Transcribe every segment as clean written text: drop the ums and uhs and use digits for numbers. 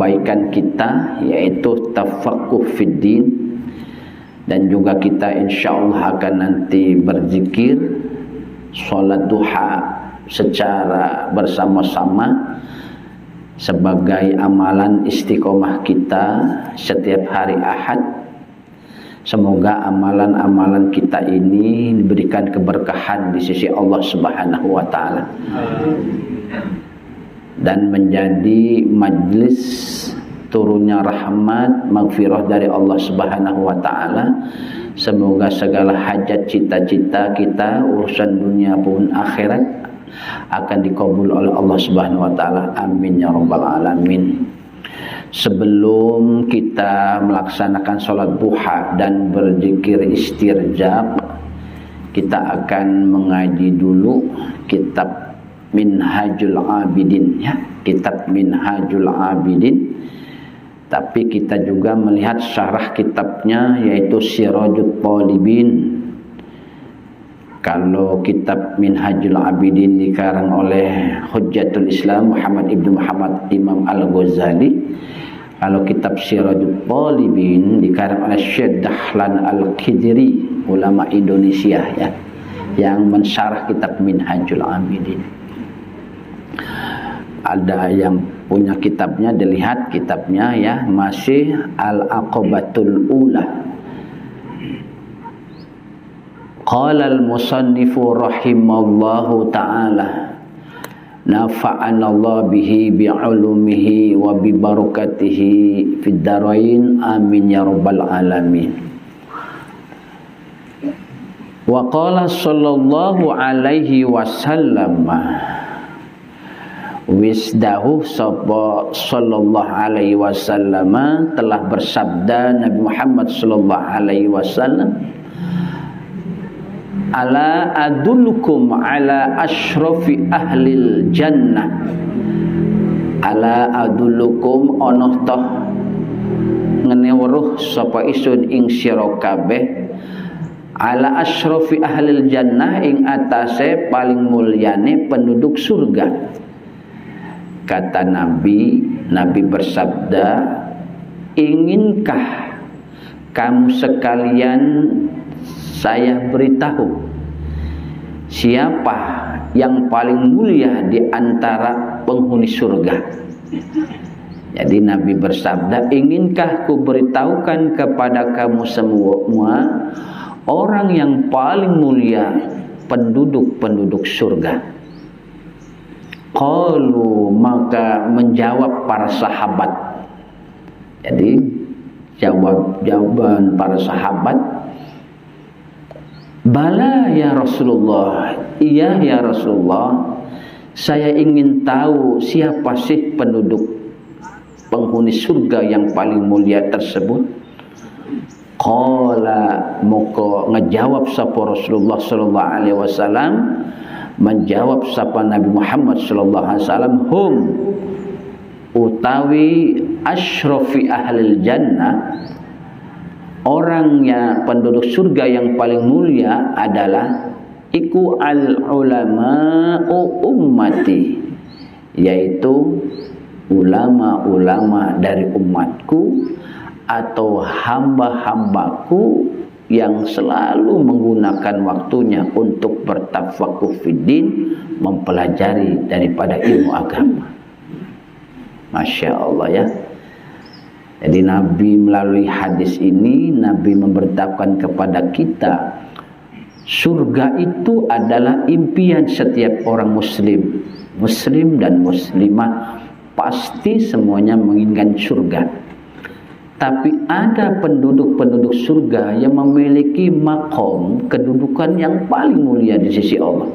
kebaikan kita, yaitu tafaqquh fid din, dan juga kita insyaallah akan nanti berzikir salat duha secara bersama-sama sebagai amalan istiqomah kita setiap hari Ahad. Semoga amalan-amalan kita ini diberikan keberkahan di sisi Allah Subhanahu wa taala dan menjadi majlis turunnya rahmat maghfirah dari Allah Subhanahu wa taala. Semoga segala hajat cita-cita kita, urusan dunia pun akhirat, akan dikabul oleh Allah Subhanahu wa taala. Amin ya rabbal alamin. Sebelum kita melaksanakan sholat duha dan berzikir istirjab, kita akan mengaji dulu kitab Minhajul Abidin, ya, kitab Minhajul Abidin. Tapi kita juga melihat syarah kitabnya, yaitu Sirajut Talibin. Kalau kitab Minhajul Abidin dikarang oleh Hujjatul Islam Muhammad ibnu Muhammad Imam Al-Ghazali, kalau kitab Sirajul Talibin dikarang oleh Syekh Dahlan Al-Khidri, ulama Indonesia, ya, yang mensyarah kitab Minhajul Abidin. Ada yang punya kitabnya, dilihat kitabnya, ya, masih Al-Aqabatul Ula. Qala al-musannifu rahimallahu ta'ala, nafa'ana Allah bihi bi'ulumihi wa bi barakatihi fid darain, amin ya rabbal alamin. Wa qala sallallahu alaihi wasallam, wisdahu sapa sallallahu alaihi wasallam telah bersabda Nabi Muhammad sallallahu alaihi wasallam, ala adullukum ala asyrafi ahlil jannah, ala adullukum ono toh ngenewruh sapa isun ing sira kabeh, ala asyrafi ahlil jannah, ing atase paling mulyane penduduk surga. Kata Nabi bersabda, inginkah kamu sekalian saya beritahu siapa yang paling mulia di antara penghuni surga? Jadi Nabi bersabda, inginkah ku beritahukan kepada kamu semua orang yang paling mulia penduduk surga? Qalu, maka menjawab para sahabat. Jadi jawaban para sahabat, bala ya Rasulullah, iya ya Rasulullah, saya ingin tahu siapa sih penduduk penghuni surga yang paling mulia tersebut. Qala, moko ngejawab sapa Rasulullah sallallahu alaihi wasallam, menjawab sapa Nabi Muhammad sallallahu alaihi wasallam, hum utawi asyrafi ahlil jannah, orangnya penduduk surga yang paling mulia adalah iku al ulama'u ummati, yaitu ulama-ulama dari umatku atau hamba-hambaku yang selalu menggunakan waktunya untuk bertafaqquh fiddin, mempelajari daripada ilmu agama. Masya Allah, ya. Jadi Nabi melalui hadis ini, Nabi memberitahukan kepada kita, surga itu adalah impian setiap orang muslim dan muslimah, pasti semuanya menginginkan surga. Tapi ada penduduk-penduduk surga yang memiliki makom, kedudukan yang paling mulia di sisi Allah.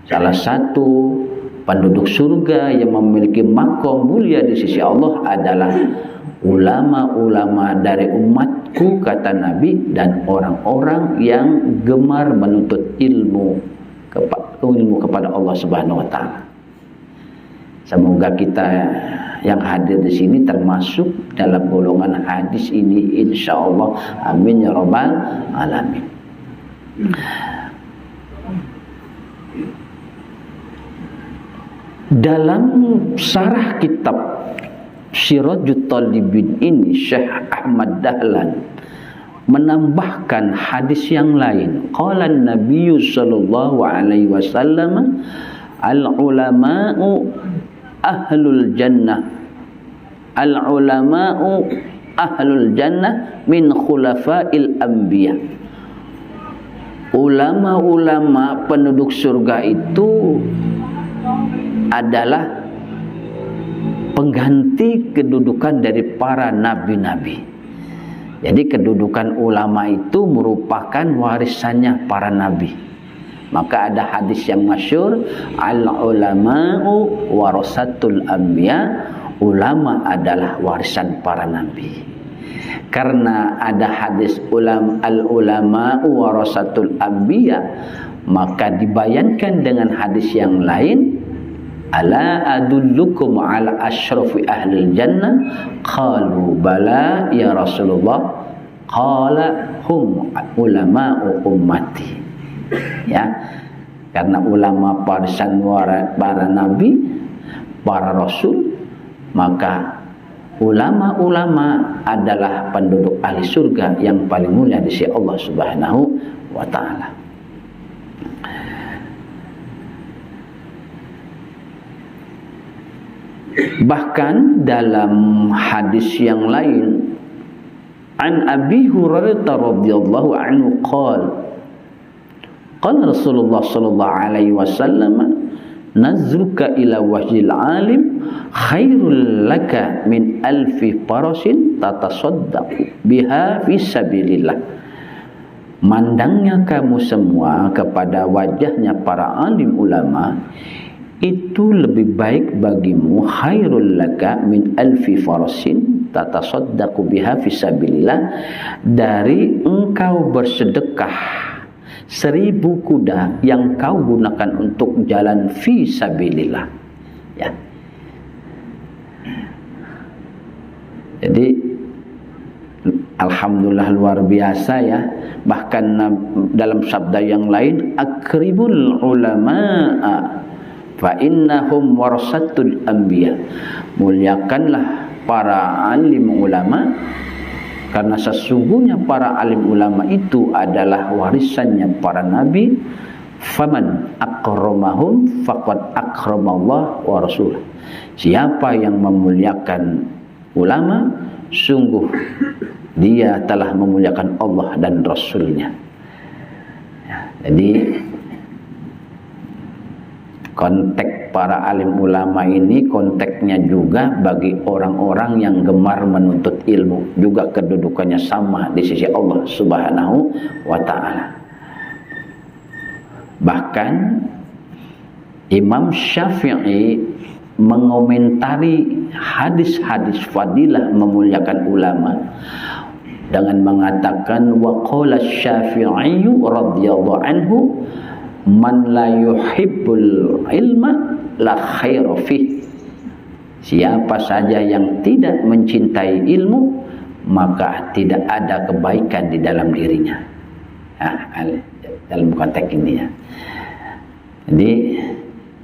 Salah satu penduduk surga yang memiliki makom mulia di sisi Allah adalah ulama-ulama dari umatku, kata Nabi, dan orang-orang yang gemar menuntut ilmu kepada Allah Subhanahu wa taala. Semoga kita yang hadir di sini termasuk dalam golongan hadis ini, insyaallah. Amin ya rabbal alamin. Dalam syarah kitab Sirajut Talibin ini Syekh Ahmad Dahlan menambahkan hadis yang lain. Qala Nabi sallallahu alaihi wasallam, al-ulama'u ahlul jannah. Al-ulama'u ahlul jannah min khulafa'il anbiya. Ulama-ulama penduduk surga itu adalah pengganti kedudukan dari para nabi-nabi. Jadi kedudukan ulama itu merupakan warisannya para nabi. Maka ada hadis yang masyhur, al-ulama'u warasatul anbiya, ulama adalah warisan para nabi. Karena ada hadis al-ulama'u warasatul anbiya, maka dibayankan dengan hadis yang lain, ala adullukum ala asyrafi ahlil jannah, qalu bala ya Rasulullah, qala hum ulama'u ummati. Ya, karena ulama warisan para nabi, para rasul, maka ulama-ulama adalah penduduk ahli surga yang paling mulia di sisi Allah Subhanahu wa taala. Bahkan dalam hadis yang lain, an Abi Hurairah radhiyallahu anhu qala Rasulullah sallallahu alaihi wasallam, nazruka ila wajhil alim khairul laka min alfi farasin tatasaddaqu biha fi sabilillah. Mandangnya kamu semua kepada wajahnya para alim ulama itu lebih baik bagimu, khairul laka min alfi farasin tatasaddaqu biha fi sabilillah, dari engkau bersedekah 1000 kuda yang kau gunakan untuk jalan fi sabilillah. Ya. Jadi alhamdulillah luar biasa ya. Bahkan dalam sabda yang lain, akribul ulama'a fa innahum warasatul anbiya. Muliakanlah para alim ulama, karena sesungguhnya para alim ulama itu adalah warisannya para nabi. Faman akramahum faqad akramallah wa rasulah. Siapa yang memuliakan ulama, sungguh dia telah memuliakan Allah dan Rasulnya. Ya, jadi konteks para alim ulama ini konteksnya juga bagi orang-orang yang gemar menuntut ilmu, juga kedudukannya sama di sisi Allah Subhanahu wa taala. Bahkan Imam Syafi'i mengomentari hadis-hadis fadilah memuliakan ulama dengan mengatakan, wa qala Syafi'i radhiyallahu anhu, man la yuhibbul ilma la khaira fih. Siapa saja yang tidak mencintai ilmu, maka tidak ada kebaikan di dalam dirinya. Dalam konteks ini ya. Jadi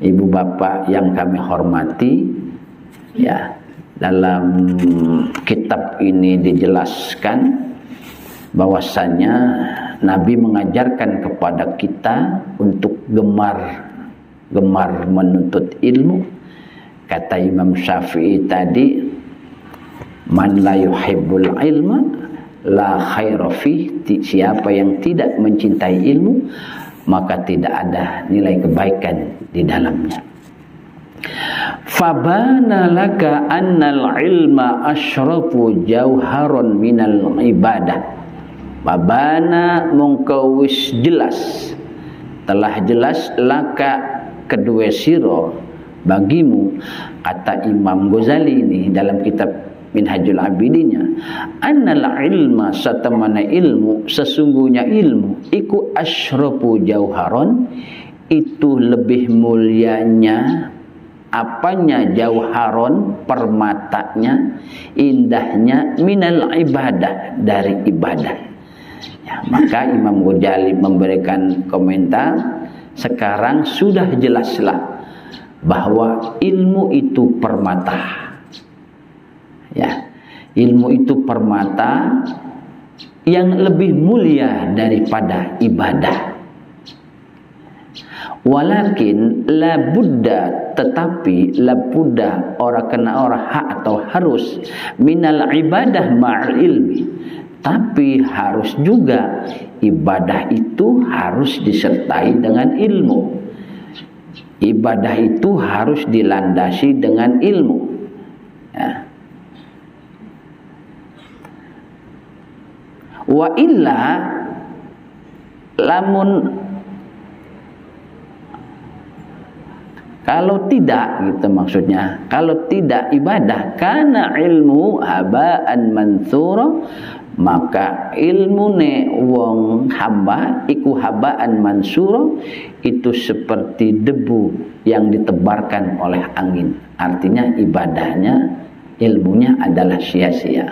ibu bapak yang kami hormati, ya, dalam kitab ini dijelaskan bahwasanya Nabi mengajarkan kepada kita untuk gemar menuntut ilmu. Kata Imam Syafi'i tadi, man la yuhibbul ilma la khaira fih. Siapa yang tidak mencintai ilmu, maka tidak ada nilai kebaikan di dalamnya. Fabana laka annal ilma asyrafu jauharon minal ibadah. Fabana mongkawis jelas, telah jelas laka kedua siro bagimu, kata Imam Ghazali ini dalam kitab Minhajul Abidinnya, annal ilma satamana ilmu, sesungguhnya ilmu iku asyrafu jauharon, itu lebih mulianya apanya, jauharon permatanya, indahnya, minal ibadah dari ibadah. Ya, maka Imam Ghazali memberikan komentar, sekarang sudah jelaslah bahwa ilmu itu permata. Ya, ilmu itu permata yang lebih mulia daripada ibadah. Walakin la budda, tetapi la budda orang kena orang hak atau harus minal ibadah ma'al ilmi, tapi harus juga ibadah itu harus disertai dengan ilmu. Ibadah itu harus dilandasi dengan ilmu. Ya. Wa illa lamun, kalau tidak gitu maksudnya, kalau tidak ibadah, karena ilmu habaan mansura, maka ilmune wong hamba iku habaan mansura, itu seperti debu yang ditebarkan oleh angin. Artinya ibadahnya, ilmunya adalah sia-sia.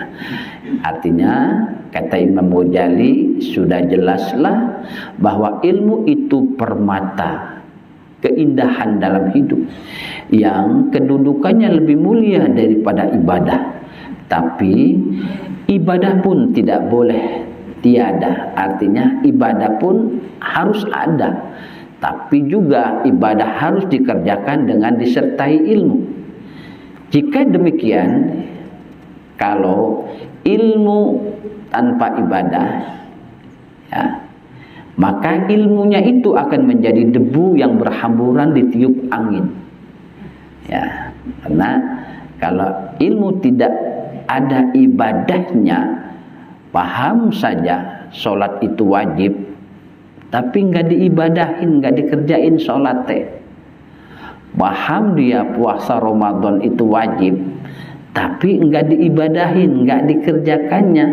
Artinya kata Imam Ghazali sudah jelaslah bahwa ilmu itu permata, keindahan dalam hidup yang kedudukannya lebih mulia daripada ibadah. Tapi ibadah pun tidak boleh tiada, artinya ibadah pun harus ada, tapi juga ibadah harus dikerjakan dengan disertai ilmu. Jika demikian, kalau ilmu tanpa ibadah, ya, maka ilmunya itu akan menjadi debu yang berhamburan ditiup angin. Ya, karena kalau ilmu tidak ada ibadahnya, paham saja sholat itu wajib, tapi nggak diibadahin, nggak dikerjain sholatnya. Paham dia puasa Ramadan itu wajib, tapi nggak diibadahin, nggak dikerjakannya,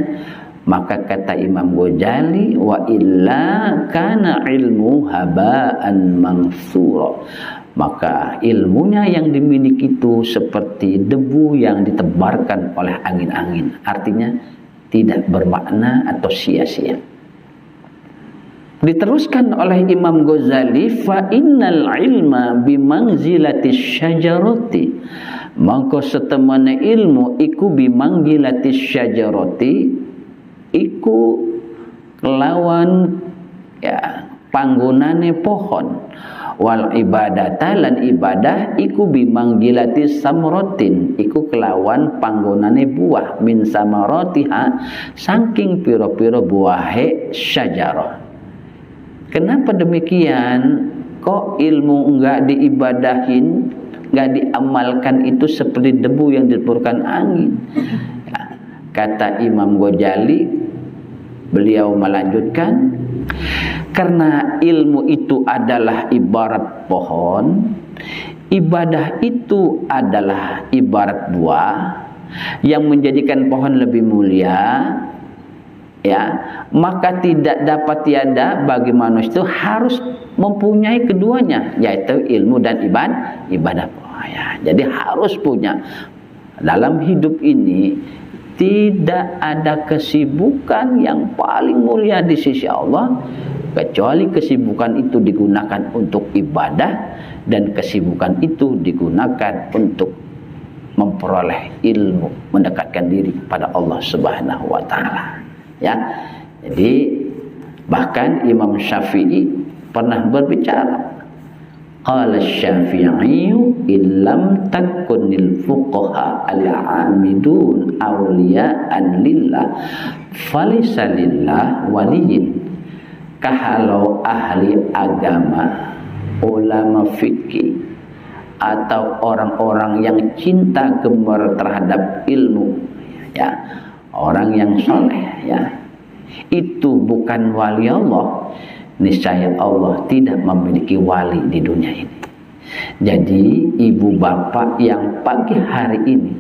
maka kata Imam Ghazali, wa illa kana ilmu habaan mansura, maka ilmunya yang dimiliki itu seperti debu yang ditebarkan oleh angin-angin, artinya tidak bermakna atau sia-sia. Diteruskan oleh Imam Ghazali, fa innal ilma bimanzilatis syajarati, maka setemene ilmu iku bimanzilatis syajarati, iku kelawan ya panggonane pohon. Wal ibadata, lan ibadah iku bimanggilatis samrotin, iku kelawan panggonane buah, min samaratiha, saking piro-piro buahe syajarah. Kenapa demikian? Kok ilmu enggak diibadahin, enggak diamalkan, itu seperti debu yang diteburkan angin? Ya, kata Imam Ghazali, beliau melanjutkan, karena ilmu itu adalah ibarat pohon, ibadah itu adalah ibarat buah yang menjadikan pohon lebih mulia, ya, maka tidak dapat tiada bagi manusia itu harus mempunyai keduanya, yaitu ilmu dan ibadah. Ya, jadi harus punya. Dalam hidup ini tidak ada kesibukan yang paling mulia di sisi Allah kecuali kesibukan itu digunakan untuk ibadah, dan kesibukan itu digunakan untuk memperoleh ilmu, mendekatkan diri kepada Allah Subhanahu wa taala. Ya. Jadi bahkan Imam Syafi'i pernah berbicara, qala Syafi'i illam takunil fuqaha al-amidun awliya'an lillah falisa lillah waliyin. Kalau ahli agama, ulama fikih, atau orang-orang yang cinta gemar terhadap ilmu, ya, orang yang soleh, ya, itu bukan wali Allah, niscaya Allah tidak memiliki wali di dunia ini. Jadi ibu bapak yang pagi hari ini,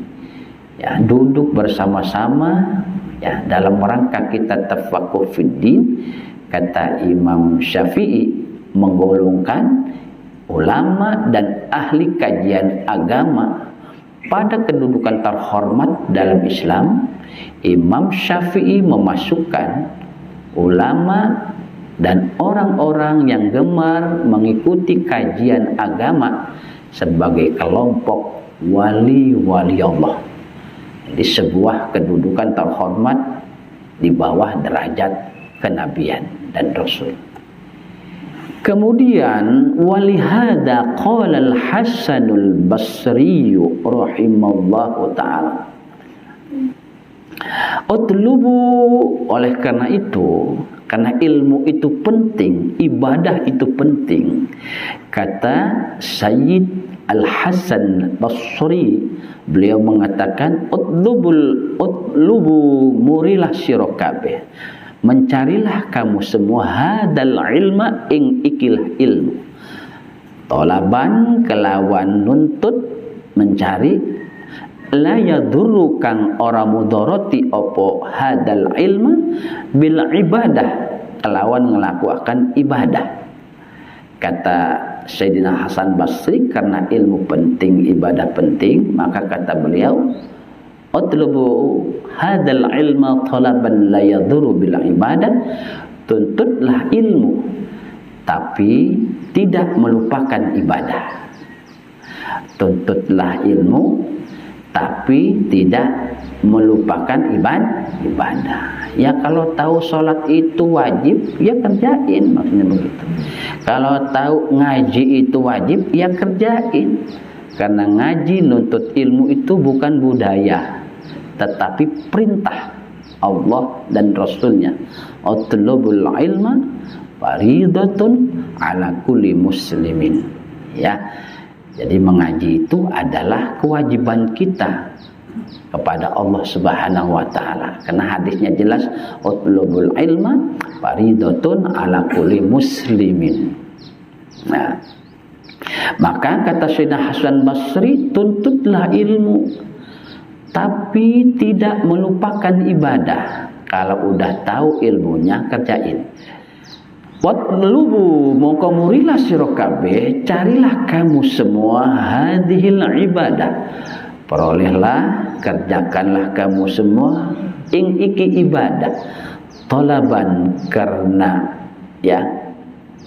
ya, duduk bersama-sama, ya, dalam rangka kita tafaqquh fiddin, kata Imam Syafi'i menggolongkan ulama dan ahli kajian agama pada kedudukan terhormat dalam Islam. Imam Syafi'i memasukkan ulama dan orang-orang yang gemar mengikuti kajian agama sebagai kelompok wali-wali Allah. Jadi sebuah kedudukan terhormat di bawah derajat kenabian dan rasul. Kemudian walihada qala al-Hasanul Basri rahimallahu taala, utlubu, oleh karena itu, karena ilmu itu penting, ibadah itu penting, kata Sayyid Al-Hasan Basri, beliau mengatakan utlubu murilah sira kabeh, mencarilah kamu semua hadal ilma ing ikilah ilmu, tolaban kelawan nuntut mencari, la yadurru kang ora mudoroti opo hadal ilma bil ibadah, kelawan ngelakukan ibadah. Kata Sayyidina Hasan Basri, karena ilmu penting, ibadah penting, maka kata beliau, utlubu hadal ilma talaban la yadurru bil ibadah, tuntutlah ilmu tapi tidak melupakan ibadah. Tuntutlah ilmu tapi tidak melupakan ibadah. Ya kalau tahu sholat itu wajib, ya kerjain, maksudnya begitu. Kalau tahu ngaji itu wajib, ya kerjain. Karena ngaji nuntut ilmu itu bukan budaya, tetapi perintah Allah dan Rasulnya. Utlubul ilma faridatun ala kulli muslimin. Ya, jadi mengaji itu adalah kewajiban kita kepada Allah Subhanahu wa taala. Karena hadisnya jelas, utlubul ilma faridatun ala kulli muslimin. Nah, maka kata Sayyidina Hasan Basri, tuntutlah ilmu tapi tidak melupakan ibadah. Kalau udah tahu ilmunya, kerjain. Watlubu, mongko murilah sira kabeh, carilah kamu semua hadhil ibadah, perolehlah, kerjakanlah kamu semua ing iki ibadah, tolaban karena ya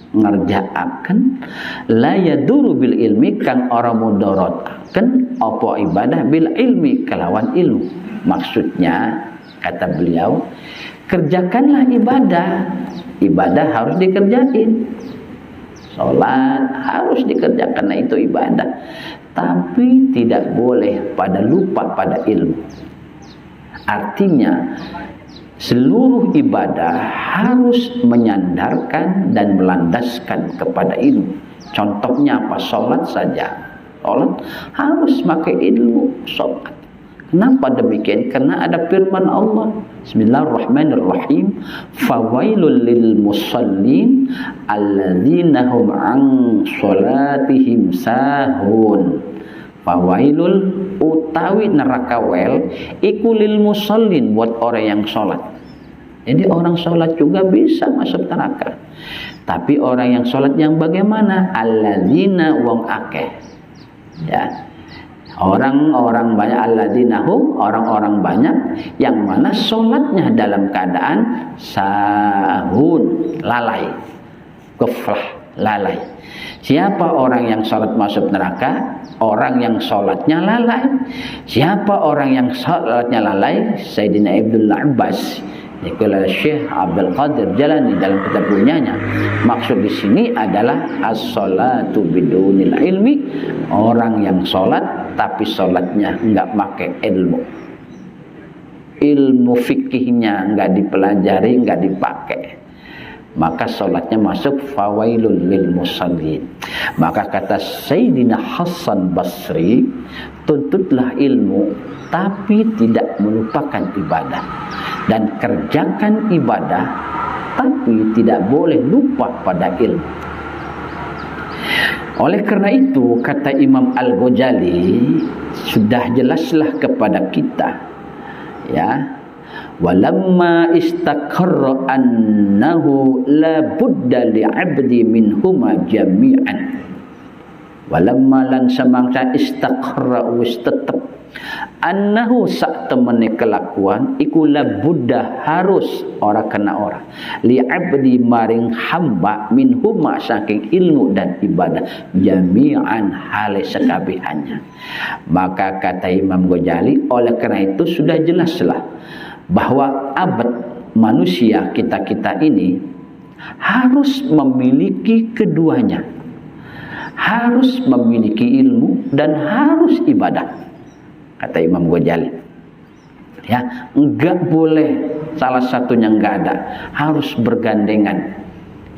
ngerjaaken, la yaduru bil ilmi kang ora mudorotken apa ibadah bil ilmi kelawan ilmu. Maksudnya kata beliau, kerjakanlah ibadah, ibadah harus dikerjain, sholat harus dikerjakan, nah itu ibadah, tapi tidak boleh pada lupa pada ilmu. Artinya seluruh ibadah harus menyandarkan dan melandaskan kepada ilmu. Contohnya apa? Sholat saja, sholat harus pakai ilmu sholat. Kenapa demikian? Karena ada firman Allah, Bismillahirrahmanirrahim, fawailul lil musallin alladzina hum an sholatihim sahun. Fawailul, utawi neraka wel iku lil musallin, buat orang yang sholat. Jadi orang sholat juga bisa masuk neraka, tapi orang yang sholat yang bagaimana? Alladzina, wong akeh, ya, orang-orang banyak, alladzina-hum, orang-orang banyak yang mana sholatnya dalam keadaan sahun, lalai, ghaflah, lalai. Siapa orang yang sholat masuk neraka? Orang yang sholatnya lalai. Siapa orang yang sholatnya lalai? Sayyidina Ibnu Abbas, Nikola Syekh Abdul Qadir Jalani dalam kitab punyanya, maksud di sini adalah as-sholatu bidunil ilmi, orang yang sholat tapi sholatnya enggak pakai ilmu, ilmu fikihnya enggak dipelajari, enggak dipakai, maka sholatnya masuk fawailul lil musallin. Maka kata Sayyidina Hasan Basri, tuntutlah ilmu tapi tidak melupakan ibadah, dan kerjakan ibadah tapi tidak boleh lupa pada ilmu. Oleh karena itu kata Imam Al-Ghazali, sudah jelaslah kepada kita, ya, walamma istaqarra annahu la budda li'abdi minhuma jami'an. Walamma lan samangsa istaqarra wis tetep annahu sak temene kelakuan iku labudda harus ora kena ora li abdi maring hamba minhuma saking ilmu dan ibadah jami'an hale sekabihannya. Maka kata Imam Ghazali, oleh karena itu sudah jelaslah bahwa abad manusia kita ini harus memiliki keduanya, harus memiliki ilmu dan harus ibadah. Kata Imam Ghazali, ya, enggak boleh salah satunya enggak ada, harus bergandengan,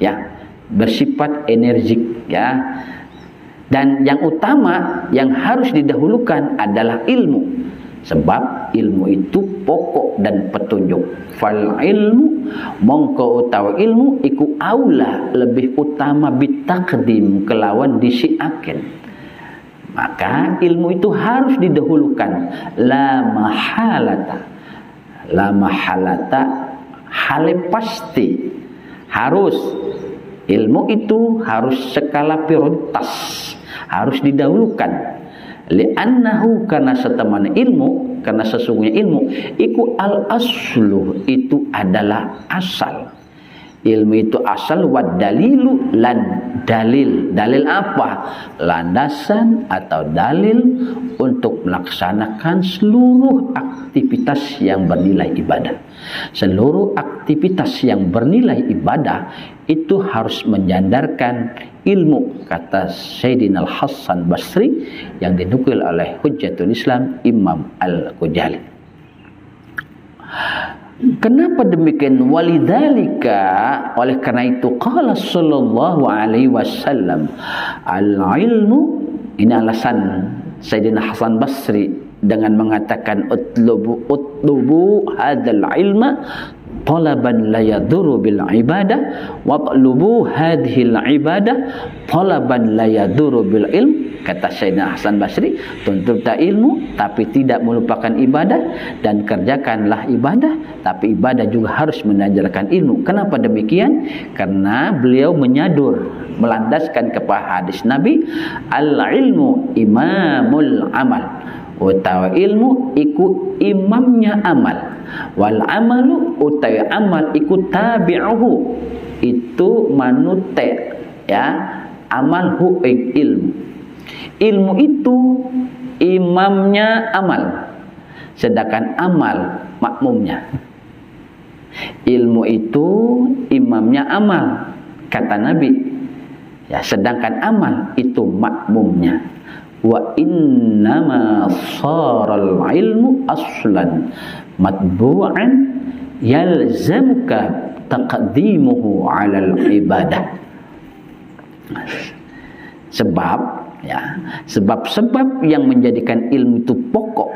ya, bersifat energik, ya. Dan yang utama yang harus didahulukan adalah ilmu, sebab ilmu itu pokok dan petunjuk. Fal ilmu mongko utawa ilmu iku aula lebih utama bitaqdim kelawan disiaken. Maka ilmu itu harus didahulukan, la mahalata hale pasti harus. Ilmu itu harus skala prioritas, harus didahulukan. Li'annahu karena setemana ilmu, karena sesungguhnya ilmu iku al aslu, itu adalah asal. Ilmu itu asal, wad dalilu lan dalil. Dalil apa? Landasan atau dalil untuk melaksanakan seluruh aktivitas yang bernilai ibadah. Seluruh aktivitas yang bernilai ibadah itu harus menyandarkan ilmu, kata Sayyidina Al-Hasan Basri yang dinukil oleh Hujjatul Islam Imam Al-Ghazali. Kenapa demikian? Walidzalika, oleh karena itu qala sallallahu alaihi wasallam al-ilmu, ini alasan Sayyidina Hasan Basri dengan mengatakan utlubu hadzal ilma talaban la yadurru bil ibadah wa tlubu hadhil ibadah talaban la yadurru bil ilm. Kata Sayyidina Hasan Basri, tuntutlah ilmu tapi tidak melupakan ibadah, dan kerjakanlah ibadah tapi ibadah juga harus mengajarkan ilmu. Kenapa demikian? Karena beliau menyadur, melandaskan kepada hadis Nabi, al-ilmu imamul amal, utawa ilmu iku imamnya amal, wal amalu utawi amal iku tabi'uhu, itu manute, ya, amal hu ing ilmu. Ilmu itu imamnya amal, sedangkan amal makmumnya. Ilmu itu imamnya amal, kata Nabi, ya, sedangkan amal itu makmumnya. Wa innama saral ilmu aslan matbu'an yalzamuka taqdimuhu 'alal ibadah. Sebab yang menjadikan ilmu itu pokok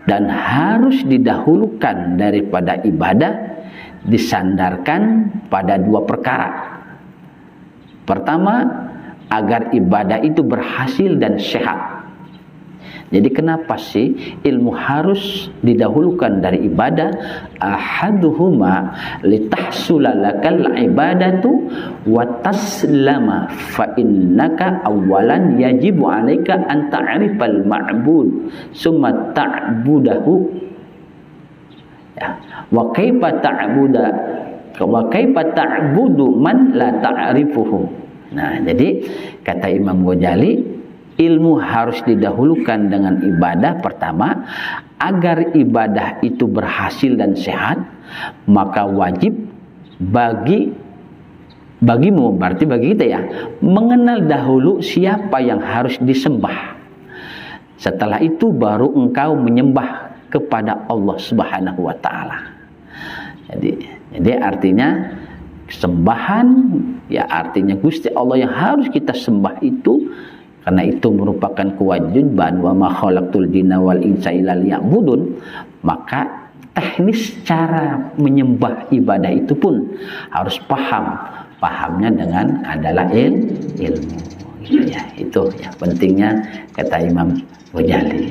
dan harus didahulukan daripada ibadah disandarkan pada dua perkara. Pertama, agar ibadah itu berhasil dan sehat. Jadi kenapa sih ilmu harus didahulukan dari ibadah? Ahaduhuma litahsula lakal ibadatu wa taslama, fa innaka awalan yajibu alaika an ta'rifal ma'bud summa ta'budahu, ya, wa kaifa ta'budu man la ta'rifuhu. Nah, jadi kata Imam Ghazali, ilmu harus didahulukan dengan ibadah. Pertama, agar ibadah itu berhasil dan sehat, maka wajib bagimu, berarti bagi kita, ya, mengenal dahulu siapa yang harus disembah. Setelah itu baru engkau menyembah kepada Allah Subhanahu wa taala. Jadi artinya sembahan, ya, artinya Gusti Allah yang harus kita sembah itu, karena itu merupakan kewajiban, wa ma khalaqtul jinna wal insa illa liya'budun. Maka teknis cara menyembah ibadah itu pun harus pahamnya dengan adalah ilmu, gitu ya. Itu ya pentingnya, kata Imam Ghazali.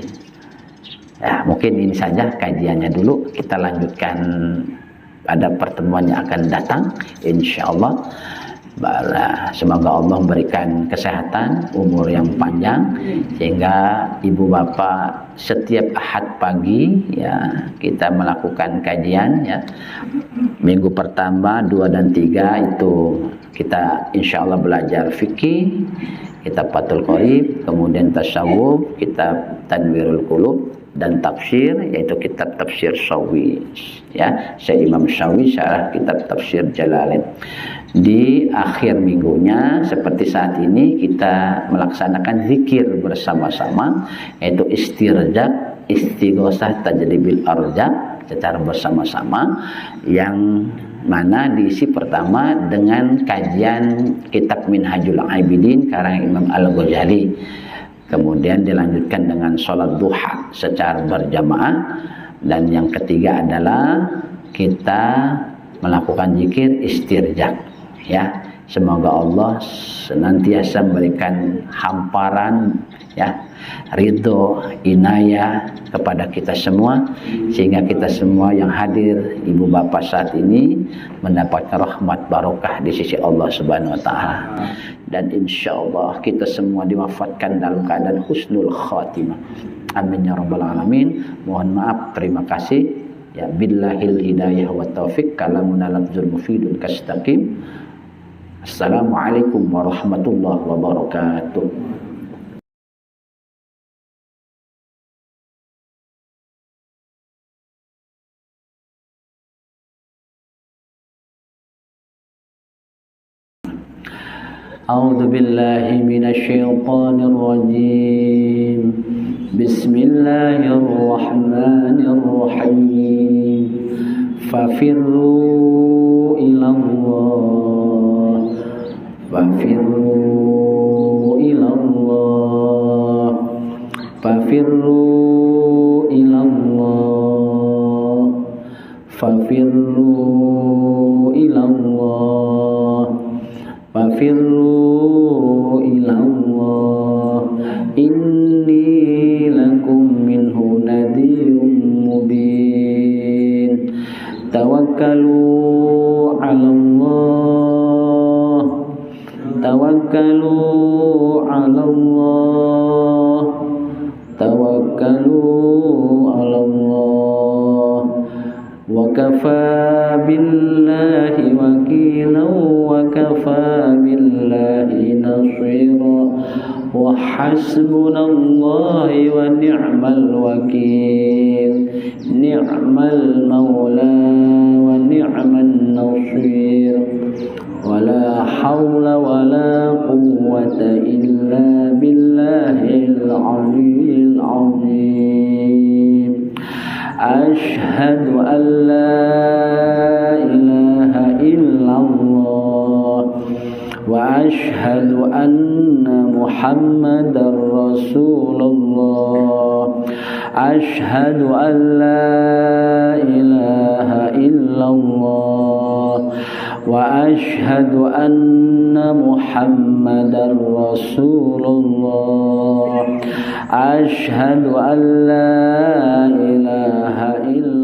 Ya, mungkin ini saja kajiannya dulu, kita lanjutkan pada pertemuan yang akan datang insyaallah. Bala, semoga Allah memberikan kesehatan, umur yang panjang, sehingga ibu bapak setiap Ahad pagi ya kita melakukan kajian ya. Minggu pertama 2 dan 3 itu kita insya Allah belajar fikih, kita Fathul Qorib, kemudian tasawuf, kitab Tanwirul Qulub, dan tafsir yaitu kitab tafsir Syawi ya, Syekh Imam Syawi syarah kitab tafsir Jalalain. Di akhir minggunya seperti saat ini kita melaksanakan zikir bersama-sama yaitu istirjak, istighosah, tajribil arjak secara bersama-sama, yang mana diisi pertama dengan kajian kitab Minhajul Abidin karang Imam Al-Ghazali, kemudian dilanjutkan dengan sholat duha secara berjamaah, dan yang ketiga adalah kita melakukan zikir istirjak ya. Semoga Allah senantiasa memberikan hamparan ya, ridho, inayah kepada kita semua, sehingga kita semua yang hadir ibu bapak saat ini mendapatkan rahmat barokah di sisi Allah Subhanahu wa taala, dan insya Allah kita semua diwafatkan dalam keadaan husnul khatimah. Amin ya rabbal alamin. Mohon maaf, terima kasih ya. Billahil hidayah wa taufiq, kalamuna lafzul mufidun kastaqim. Assalamualaikum warahmatullahi wabarakatuh. A'udzu billahi minasyaitonir rajim. Bismillahirrahmanirrahim. Fafirru ilallah, fafirru ilallah, fafirru ilallah, fafirru ilallah, fafirru ilallah, inni lakum minhu nadhirun mubin. Tawakkalu 'alallah, tawakkalu 'alallah, tawakkalu 'alallah, wa kafa billahi wakilan, wa kafa billahi nasira, wa hasbunallahi wa ni'mal wakil, ni'mal maula wa ni'man nasir, wala hawla wala quwwata illa billahil aliyyil azim. Ashhadu an la ilaha illallah wa ashhadu anna Muhammadar Rasulullah. Ashhadu an la ilaha illallah wa ashhadu anna Muhammadar Rasulullah. Ashhadu an la ilaha illallah.